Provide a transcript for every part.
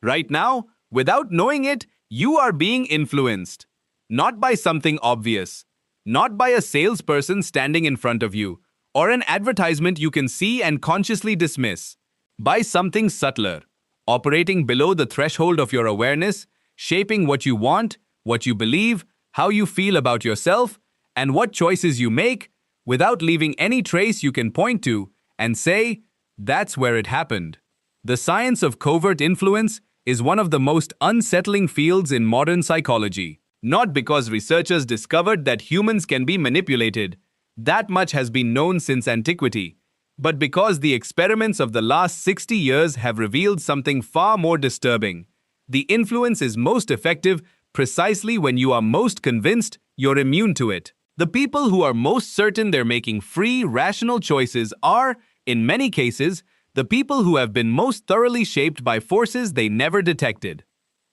Right now, without knowing it, you are being influenced. Not by something obvious, not by a salesperson standing in front of you, or an advertisement you can see and consciously dismiss. By something subtler, operating below the threshold of your awareness, shaping what you want, what you believe, how you feel about yourself, and what choices you make, without leaving any trace you can point to and say, that's where it happened. The science of covert influence is one of the most unsettling fields in modern psychology. Not because researchers discovered that humans can be manipulated, that much has been known since antiquity, but because the experiments of the last 60 years have revealed something far more disturbing. The influence is most effective precisely when you are most convinced you're immune to it. The people who are most certain they're making free, rational choices are, in many cases, the people who have been most thoroughly shaped by forces they never detected.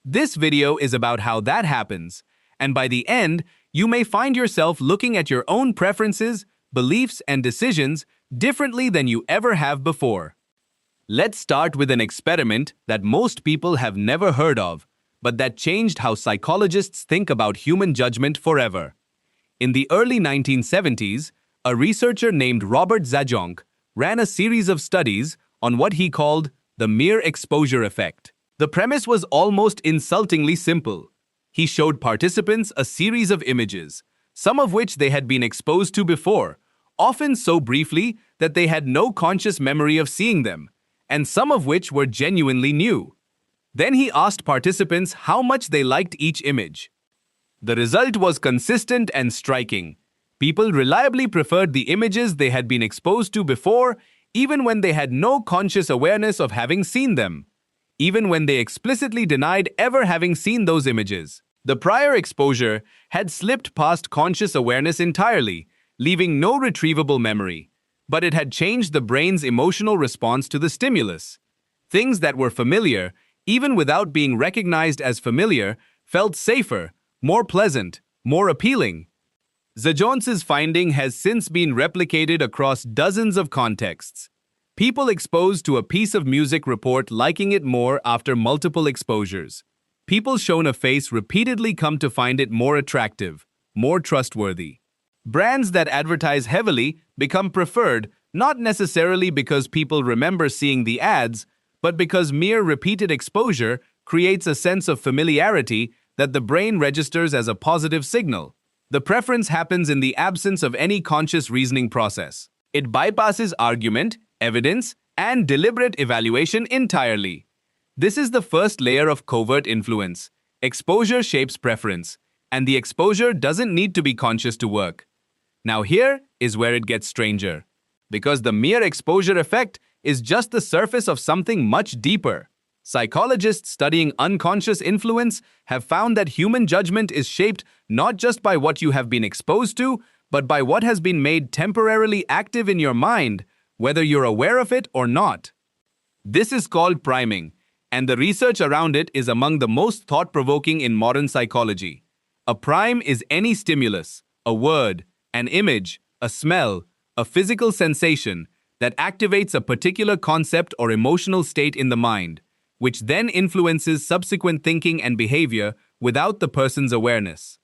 This video is about how that happens, and by the end, you may find yourself looking at your own preferences, beliefs, and decisions differently than you ever have before. Let's start with an experiment that most people have never heard of, but that changed how psychologists think about human judgment forever. In the early 1970s, a researcher named Robert Zajonc ran a series of studies on what he called the mere exposure effect. The premise was almost insultingly simple. He showed participants a series of images, some of which they had been exposed to before, often so briefly that they had no conscious memory of seeing them, and some of which were genuinely new. Then he asked participants how much they liked each image. The result was consistent and striking. People reliably preferred the images they had been exposed to before, even when they had no conscious awareness of having seen them, even when they explicitly denied ever having seen those images. The prior exposure had slipped past conscious awareness entirely, leaving no retrievable memory, but it had changed the brain's emotional response to the stimulus. Things that were familiar, even without being recognized as familiar, felt safer, more pleasant, more appealing. Zajonc's finding has since been replicated across dozens of contexts. People exposed to a piece of music report liking it more after multiple exposures. People shown a face repeatedly come to find it more attractive, more trustworthy. Brands that advertise heavily become preferred not necessarily because people remember seeing the ads, but because mere repeated exposure creates a sense of familiarity that the brain registers as a positive signal. The preference happens in the absence of any conscious reasoning process. It bypasses argument, evidence, and deliberate evaluation entirely. This is the first layer of covert influence. Exposure shapes preference, and the exposure doesn't need to be conscious to work. Now here is where it gets stranger, because the mere exposure effect is just the surface of something much deeper. Psychologists studying unconscious influence have found that human judgment is shaped not just by what you have been exposed to, but by what has been made temporarily active in your mind, whether you're aware of it or not. This is called priming, and the research around it is among the most thought-provoking in modern psychology. A prime is any stimulus, a word, an image, a smell, a physical sensation that activates a particular concept or emotional state in the mind, which then influences subsequent thinking and behavior without the person's awareness.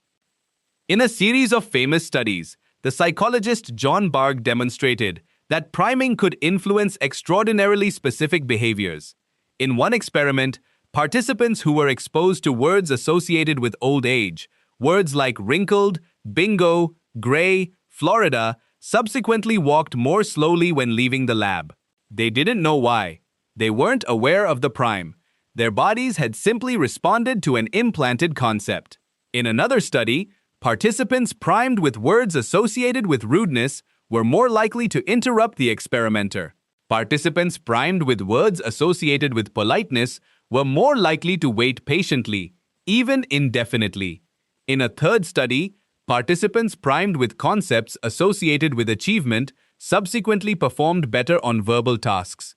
In a series of famous studies, the psychologist John Bargh demonstrated that priming could influence extraordinarily specific behaviors. In one experiment, participants who were exposed to words associated with old age, words like wrinkled, bingo, gray, Florida, subsequently walked more slowly when leaving the lab. They didn't know why. They weren't aware of the prime. Their bodies had simply responded to an implanted concept. In another study, participants primed with words associated with rudeness were more likely to interrupt the experimenter. Participants primed with words associated with politeness were more likely to wait patiently, even indefinitely. In a third study, participants primed with concepts associated with achievement subsequently performed better on verbal tasks.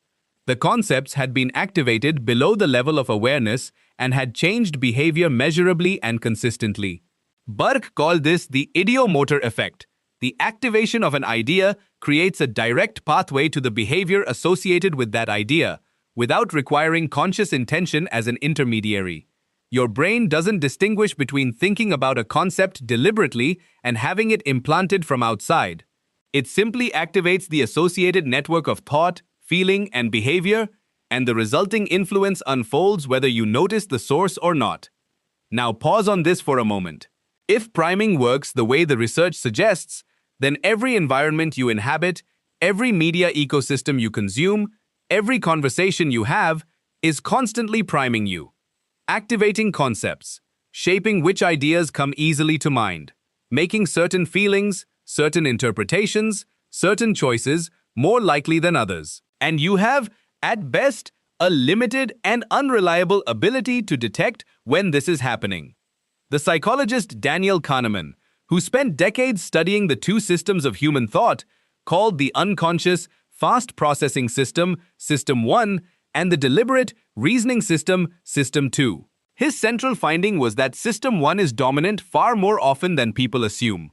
The concepts had been activated below the level of awareness and had changed behavior measurably and consistently. Bargh called this the ideomotor effect. The activation of an idea creates a direct pathway to the behavior associated with that idea, without requiring conscious intention as an intermediary. Your brain doesn't distinguish between thinking about a concept deliberately and having it implanted from outside. It simply activates the associated network of thought, feeling, and behavior, and the resulting influence unfolds whether you notice the source or not. Now pause on this for a moment. If priming works the way the research suggests, then every environment you inhabit, every media ecosystem you consume, every conversation you have is constantly priming you, activating concepts, shaping which ideas come easily to mind, making certain feelings, certain interpretations, certain choices more likely than others. And you have, at best, a limited and unreliable ability to detect when this is happening. The psychologist Daniel Kahneman, who spent decades studying the two systems of human thought, called the unconscious, fast-processing system, System 1, and the deliberate, reasoning system, System 2. His central finding was that System 1 is dominant far more often than people assume.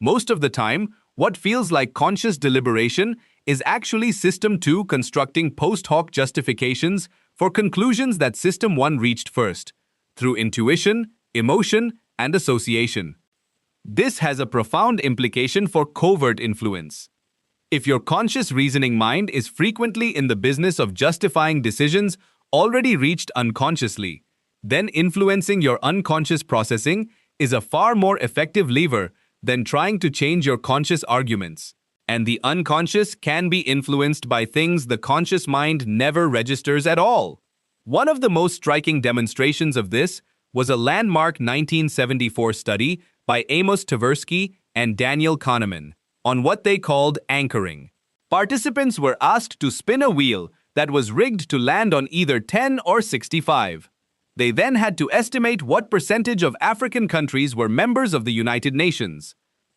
Most of the time, what feels like conscious deliberation is actually System 2 constructing post hoc justifications for conclusions that System 1 reached first, through intuition, emotion, and association. This has a profound implication for covert influence. If your conscious reasoning mind is frequently in the business of justifying decisions already reached unconsciously, then influencing your unconscious processing is a far more effective lever than trying to change your conscious arguments. And the unconscious can be influenced by things the conscious mind never registers at all. One of the most striking demonstrations of this was a landmark 1974 study by Amos Tversky and Daniel Kahneman on what they called anchoring. Participants were asked to spin a wheel that was rigged to land on either 10 or 65. They then had to estimate what percentage of African countries were members of the United Nations.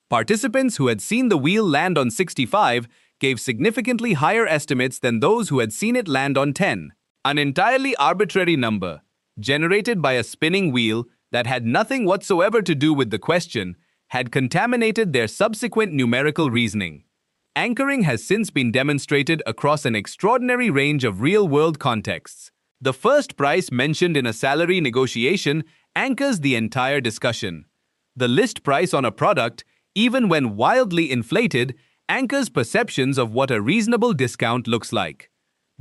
Participants who had seen the wheel land on 65 gave significantly higher estimates than those who had seen it land on 10. An entirely arbitrary number, generated by a spinning wheel that had nothing whatsoever to do with the question, had contaminated their subsequent numerical reasoning. Anchoring has since been demonstrated across an extraordinary range of real-world contexts. The first price mentioned in a salary negotiation anchors the entire discussion. The list price on a product, even when wildly inflated, anchors perceptions of what a reasonable discount looks like.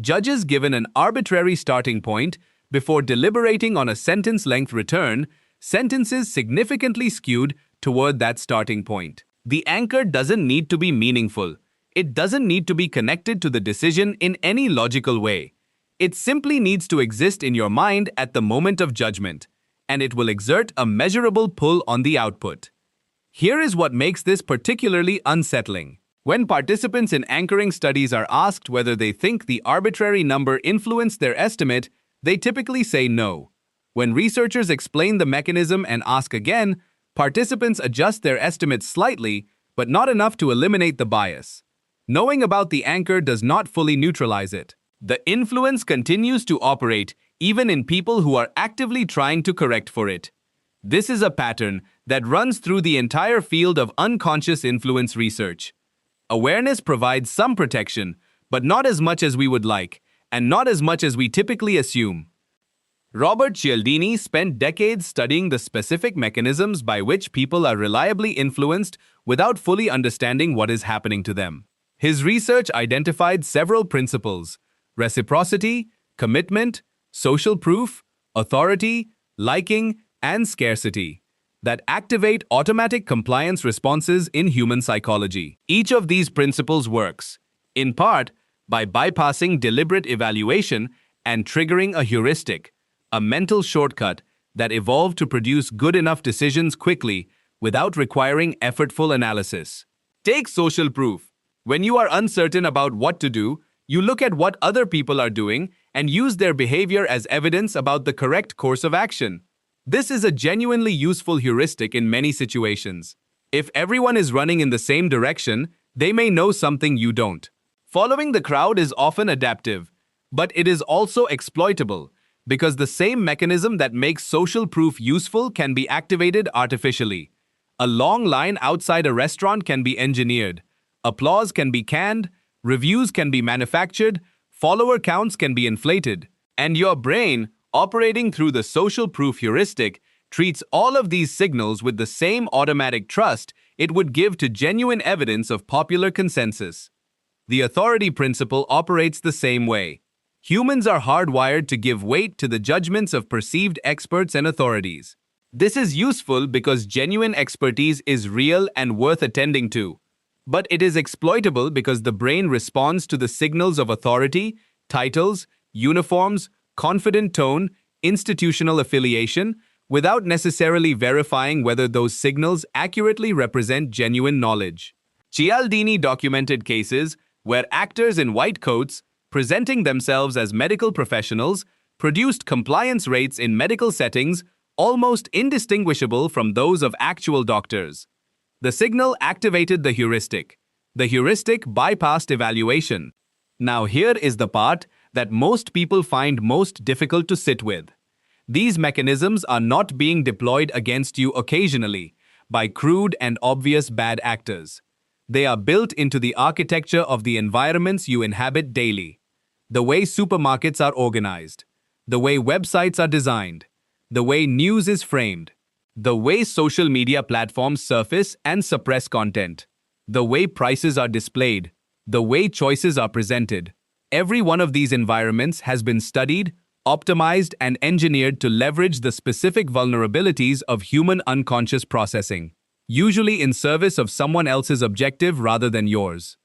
Judges given an arbitrary starting point before deliberating on a sentence-length return, sentences significantly skewed toward that starting point. The anchor doesn't need to be meaningful. It doesn't need to be connected to the decision in any logical way. It simply needs to exist in your mind at the moment of judgment, and it will exert a measurable pull on the output. Here is what makes this particularly unsettling. When participants in anchoring studies are asked whether they think the arbitrary number influenced their estimate, they typically say no. When researchers explain the mechanism and ask again, participants adjust their estimates slightly, but not enough to eliminate the bias. Knowing about the anchor does not fully neutralize it. The influence continues to operate even in people who are actively trying to correct for it. This is a pattern that runs through the entire field of unconscious influence research. Awareness provides some protection, but not as much as we would like, and not as much as we typically assume. Robert Cialdini spent decades studying the specific mechanisms by which people are reliably influenced without fully understanding what is happening to them. His research identified several principles: reciprocity, commitment, social proof, authority, liking, and scarcity, that activate automatic compliance responses in human psychology. Each of these principles works, in part, by bypassing deliberate evaluation and triggering a heuristic, a mental shortcut that evolved to produce good enough decisions quickly without requiring effortful analysis. Take social proof. When you are uncertain about what to do, you look at what other people are doing and use their behavior as evidence about the correct course of action. This is a genuinely useful heuristic in many situations. If everyone is running in the same direction, they may know something you don't. Following the crowd is often adaptive, but it is also exploitable, because the same mechanism that makes social proof useful can be activated artificially. A long line outside a restaurant can be engineered. Applause can be canned. Reviews can be manufactured. follower counts can be inflated, and your brain, operating through the social proof heuristic, treats all of these signals with the same automatic trust it would give to genuine evidence of popular consensus. The authority principle operates the same way. Humans are hardwired to give weight to the judgments of perceived experts and authorities. This is useful because genuine expertise is real and worth attending to. But it is exploitable because the brain responds to the signals of authority, titles, uniforms, confident tone, institutional affiliation, without necessarily verifying whether those signals accurately represent genuine knowledge. Cialdini documented cases where actors in white coats, presenting themselves as medical professionals, produced compliance rates in medical settings almost indistinguishable from those of actual doctors. The signal activated the heuristic. The heuristic bypassed evaluation. Now here is the part that most people find most difficult to sit with. These mechanisms are not being deployed against you occasionally by crude and obvious bad actors. They are built into the architecture of the environments you inhabit daily. The way supermarkets are organized, the way websites are designed, the way news is framed, the way social media platforms surface and suppress content, the way prices are displayed, the way choices are presented. Every one of these environments has been studied, optimized, and engineered to leverage the specific vulnerabilities of human unconscious processing, usually in service of someone else's objective rather than yours.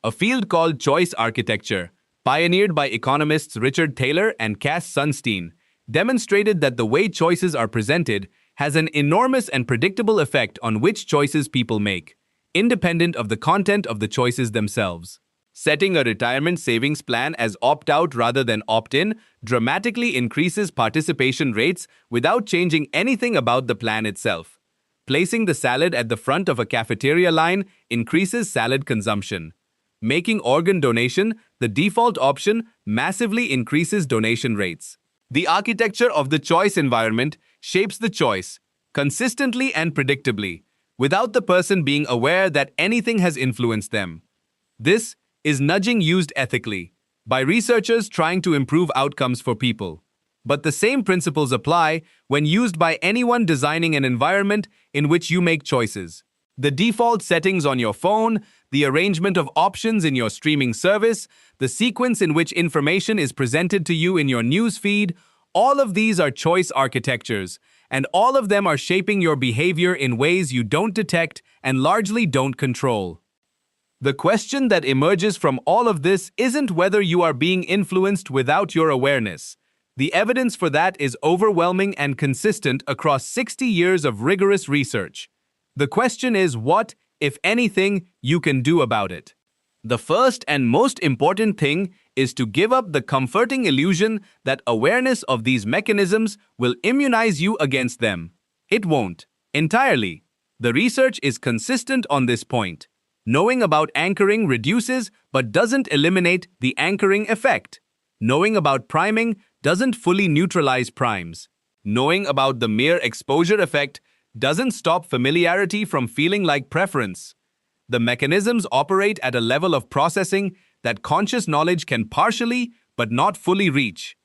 A field called choice architecture, pioneered by economists Richard Thaler and Cass Sunstein, demonstrated that the way choices are presented has an enormous and predictable effect on which choices people make, independent of the content of the choices themselves. Setting a retirement savings plan as opt-out rather than opt-in dramatically increases participation rates without changing anything about the plan itself. Placing the salad at the front of a cafeteria line increases salad consumption. Making organ donation the default option massively increases donation rates. The architecture of the choice environment shapes the choice, consistently and predictably, without the person being aware that anything has influenced them. This is nudging used ethically, by researchers trying to improve outcomes for people. But the same principles apply when used by anyone designing an environment in which you make choices. The default settings on your phone, the arrangement of options in your streaming service, the sequence in which information is presented to you in your news feed, all of these are choice architectures, and all of them are shaping your behavior in ways you don't detect and largely don't control. The question that emerges from all of this isn't whether you are being influenced without your awareness. The evidence for that is overwhelming and consistent across 60 years of rigorous research. The question is what, if anything, you can do about it. The first and most important thing is to give up the comforting illusion that awareness of these mechanisms will immunize you against them. It won't, entirely. The research is consistent on this point. Knowing about anchoring reduces but doesn't eliminate the anchoring effect. Knowing about priming doesn't fully neutralize primes. Knowing about the mere exposure effect doesn't stop familiarity from feeling like preference. The mechanisms operate at a level of processing that conscious knowledge can partially but not fully reach.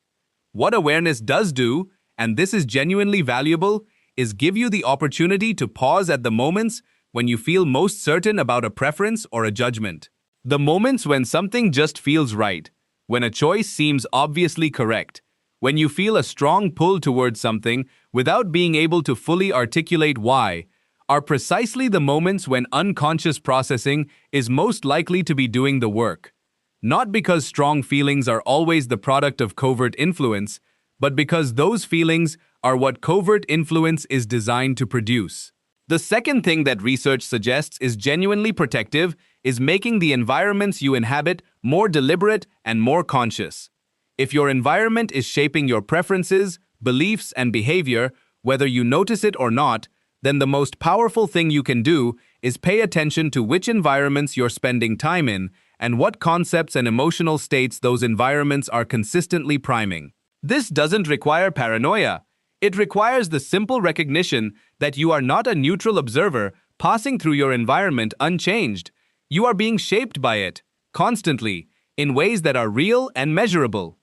What awareness does do, and this is genuinely valuable, is give you the opportunity to pause at the moments when you feel most certain about a preference or a judgment. The moments when something just feels right, when a choice seems obviously correct, when you feel a strong pull towards something without being able to fully articulate why, are precisely the moments when unconscious processing is most likely to be doing the work. Not because strong feelings are always the product of covert influence, but because those feelings are what covert influence is designed to produce. The second thing that research suggests is genuinely protective is making the environments you inhabit more deliberate and more conscious. If your environment is shaping your preferences, beliefs, and behavior, whether you notice it or not, then the most powerful thing you can do is pay attention to which environments you're spending time in and what concepts and emotional states those environments are consistently priming. This doesn't require paranoia. It requires the simple recognition that you are not a neutral observer passing through your environment unchanged. You are being shaped by it, constantly, in ways that are real and measurable.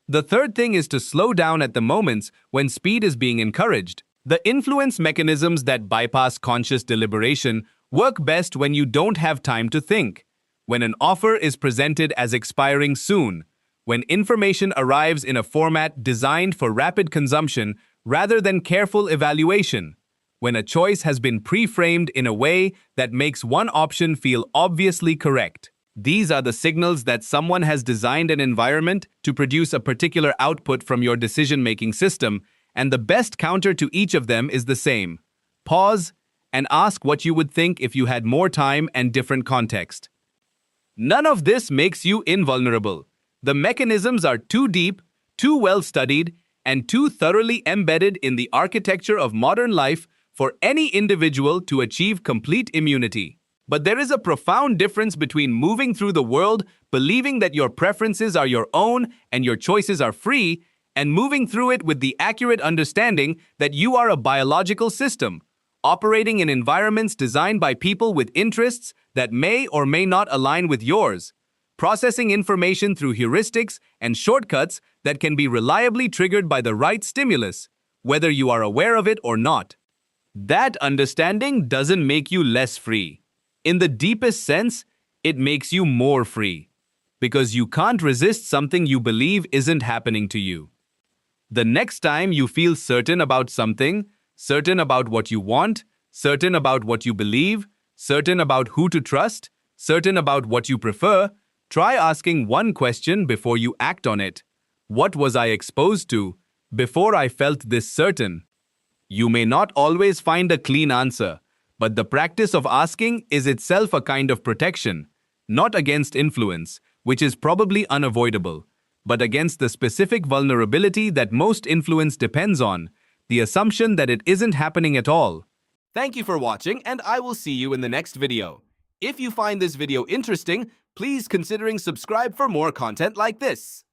The third thing is to slow down at the moments when speed is being encouraged. The influence mechanisms that bypass conscious deliberation work best when you don't have time to think, when an offer is presented as expiring soon, when information arrives in a format designed for rapid consumption rather than careful evaluation, when a choice has been pre-framed in a way that makes one option feel obviously correct. These are the signals that someone has designed an environment to produce a particular output from your decision-making system, and the best counter to each of them is the same. Pause and ask what you would think if you had more time and different context. None of this makes you invulnerable. The mechanisms are too deep, too well studied, and too thoroughly embedded in the architecture of modern life for any individual to achieve complete immunity. But there is a profound difference between moving through the world believing that your preferences are your own and your choices are free, and moving through it with the accurate understanding that you are a biological system, operating in environments designed by people with interests that may or may not align with yours, processing information through heuristics and shortcuts that can be reliably triggered by the right stimulus, whether you are aware of it or not. That understanding doesn't make you less free. In the deepest sense, it makes you more free, because you can't resist something you believe isn't happening to you. The next time you feel certain about something, certain about what you want, certain about what you believe, certain about who to trust, certain about what you prefer, try asking one question before you act on it. What was I exposed to before I felt this certain? You may not always find a clean answer, but the practice of asking is itself a kind of protection, not against influence, which is probably unavoidable, but against the specific vulnerability that most influence depends on, the assumption that it isn't happening at all. Thank you for watching, and I will see you in the next video. If you find this video interesting, please consider subscribing for more content like this.